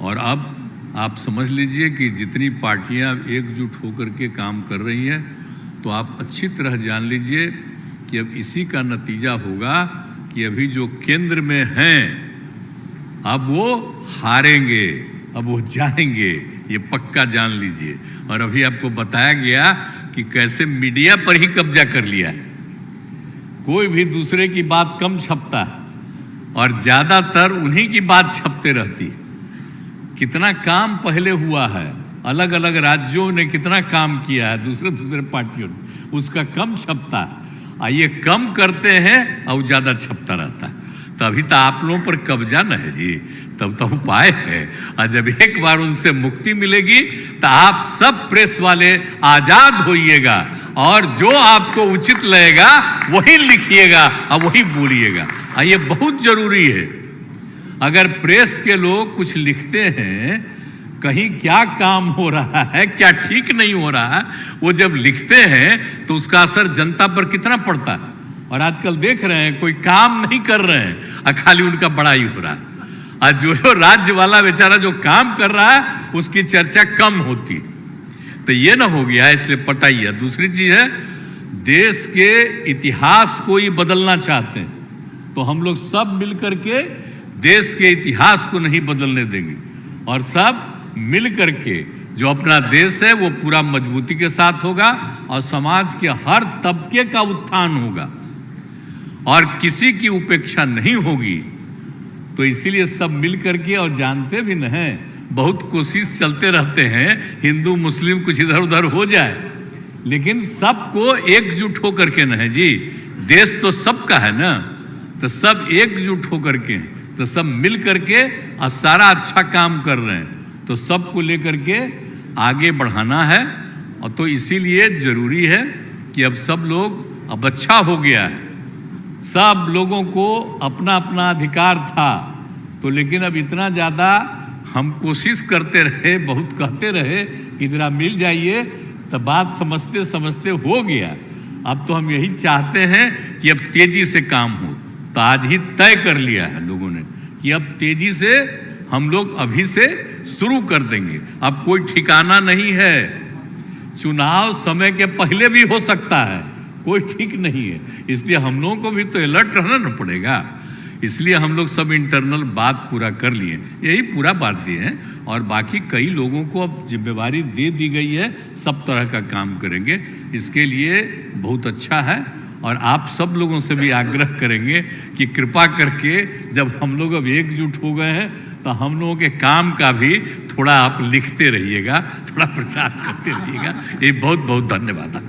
और अब आप समझ लीजिए कि जितनी पार्टियां एकजुट होकर के काम कर रही हैं, तो आप अच्छी तरह जान लीजिए कि अब इसी का नतीजा होगा कि अभी जो केंद्र में हैं अब वो हारेंगे, अब वो जाएंगे, ये पक्का जान लीजिए। और अभी आपको बताया गया कि कैसे मीडिया पर ही कब्जा कर लिया है, कोई भी दूसरे की बात कम छपता है और ज़्यादातर उन्हीं की बात छपते रहती है। कितना काम पहले हुआ है, अलग अलग राज्यों ने कितना काम किया है, दूसरे पार्टियों ने, उसका कम छपता है। ये कम करते हैं और ज़्यादा छपता रहता है। तभी तो आप लोगों पर कब्जा न है जी, तब तो उपाय है। और जब एक बार उनसे मुक्ति मिलेगी तो आप सब प्रेस वाले आज़ाद होइएगा और जो आपको उचित लगेगा वही लिखिएगा और वही बोलिएगा। ये बहुत ज़रूरी है। अगर प्रेस के लोग कुछ लिखते हैं, कहीं क्या काम हो रहा है, क्या ठीक नहीं हो रहा है, वो जब लिखते हैं तो उसका असर जनता पर कितना पड़ता है। और आजकल देख रहे हैं कोई काम नहीं कर रहे हैं और खाली उनका बड़ाई हो रहा है। और जो राज्य वाला बेचारा जो काम कर रहा है उसकी चर्चा कम होती है। तो ये ना हो गया, इसलिए पता ही है। दूसरी चीज़ है, देश के इतिहास को ही बदलना चाहते हैं तो हम लोग सब मिल करके देश के इतिहास को नहीं बदलने देंगे और सब मिल करके जो अपना देश है वो पूरा मजबूती के साथ होगा और समाज के हर तबके का उत्थान होगा और किसी की उपेक्षा नहीं होगी। तो इसीलिए सब मिल करके, और जानते भी नहीं, बहुत कोशिश चलते रहते हैं हिंदू मुस्लिम कुछ इधर उधर हो जाए, लेकिन सबको एकजुट होकर के न है जी, देश तो सबका है ना, तो सब एकजुट होकर के, तो सब मिल करके और सारा अच्छा काम कर रहे हैं, तो सबको लेकर के आगे बढ़ाना है। और तो इसीलिए ज़रूरी है कि अब सब लोग, अब अच्छा हो गया है, सब लोगों को अपना अपना अधिकार था, तो लेकिन अब इतना ज़्यादा हम कोशिश करते रहे, बहुत कहते रहे कि जरा मिल जाइए, तो बात समझते समझते हो गया। अब तो हम यही चाहते हैं कि अब तेज़ी से काम हो। तो आज ही तय कर लिया है लोगों ने कि अब तेज़ी से हम लोग अभी से शुरू कर देंगे। अब कोई ठिकाना नहीं है, चुनाव समय के पहले भी हो सकता है, कोई ठीक नहीं है। इसलिए हम लोगों को भी तो अलर्ट रहना न पड़ेगा। इसलिए हम लोग सब इंटरनल बात पूरा कर लिए, यही पूरा बात दिए हैं। और बाकी कई लोगों को अब जिम्मेवारी दे दी गई है, सब तरह का काम करेंगे। इसके लिए बहुत अच्छा है और आप सब लोगों से भी आग्रह करेंगे कि कृपा करके जब हम लोग अब एकजुट हो गए हैं तो हम लोगों के काम का भी थोड़ा आप लिखते रहिएगा, थोड़ा प्रचार करते रहिएगा। ये बहुत बहुत धन्यवाद।